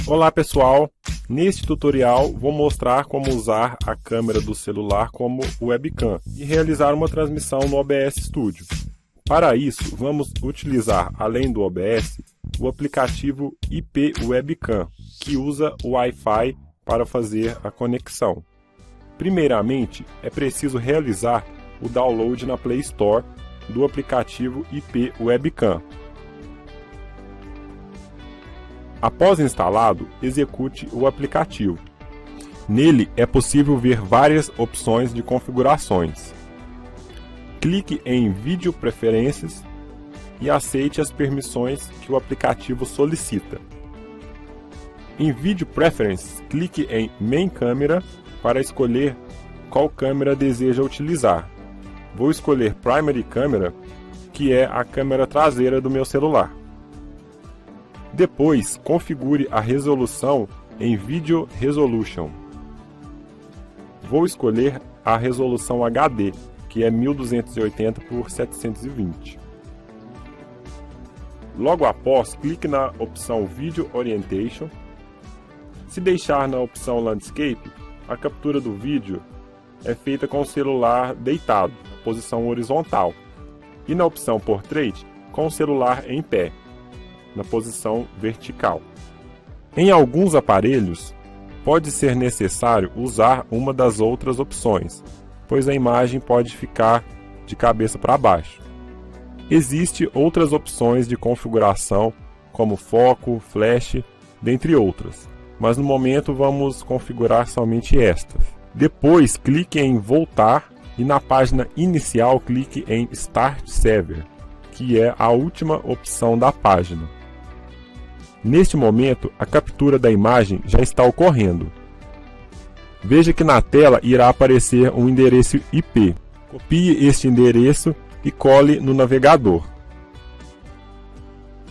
Olá pessoal, neste tutorial vou mostrar como usar a câmera do celular como webcam e realizar uma transmissão no OBS Studio. Para isso, vamos utilizar, além do OBS, o aplicativo IP Webcam, que usa o Wi-Fi para fazer a conexão. Primeiramente, é preciso realizar o download na Play Store do aplicativo IP Webcam. Após instalado, execute o aplicativo. Nele é possível ver várias opções de configurações. Clique em Vídeo Preferências e aceite as permissões que o aplicativo solicita. Em Video Preferences, clique em Main Camera para escolher qual câmera deseja utilizar. Vou escolher Primary Camera, que é a câmera traseira do meu celular. Depois, configure a resolução em Video Resolution. Vou escolher a resolução HD, que é 1280 por 720. Logo após, clique na opção Video Orientation. Se deixar na opção Landscape, a captura do vídeo é feita com o celular deitado, posição horizontal, e na opção Portrait, com o celular em pé, na posição vertical. Em alguns aparelhos, pode ser necessário usar uma das outras opções, pois a imagem pode ficar de cabeça para baixo. Existem outras opções de configuração, como foco, flash, dentre outras, mas no momento vamos configurar somente estas. Depois, clique em Voltar e na página inicial clique em Start Server, que é a última opção da página. Neste momento, a captura da imagem já está ocorrendo. Veja que na tela irá aparecer um endereço IP. Copie este endereço e cole no navegador.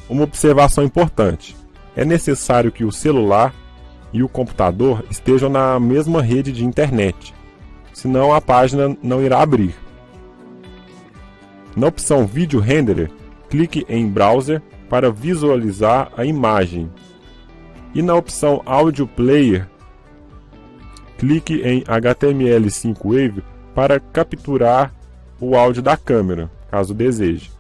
Uma observação importante: é necessário que o celular e o computador estejam na mesma rede de internet, senão a página não irá abrir. Na opção Video Renderer, clique em Browser para visualizar a imagem. E na opção Audio Player, clique em HTML5 Wave para capturar o áudio da câmera, caso deseje.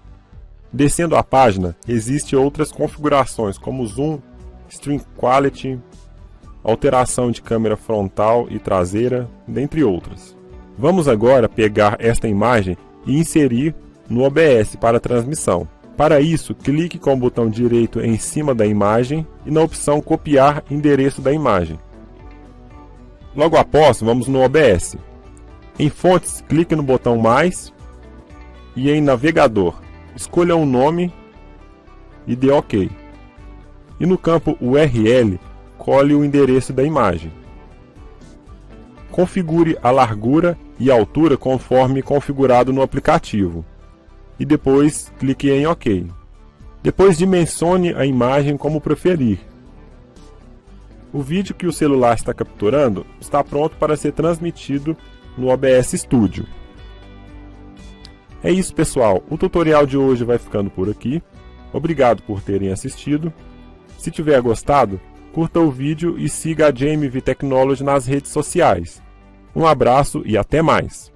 Descendo a página, existem outras configurações como Zoom, Stream Quality, alteração de câmera frontal e traseira, dentre outras. Vamos agora pegar esta imagem e inserir no OBS para transmissão. Para isso, clique com o botão direito em cima da imagem e na opção Copiar endereço da imagem. Logo após, vamos no OBS. Em Fontes, clique no botão Mais e em Navegador, escolha um nome e dê OK. E no campo URL, cole o endereço da imagem. Configure a largura e a altura conforme configurado no aplicativo. E depois clique em OK. Depois dimensione a imagem como preferir. O vídeo que o celular está capturando está pronto para ser transmitido no OBS Studio. É isso, pessoal. O tutorial de hoje vai ficando por aqui. Obrigado por terem assistido. Se tiver gostado, curta o vídeo e siga a JMV Technology nas redes sociais. Um abraço e até mais!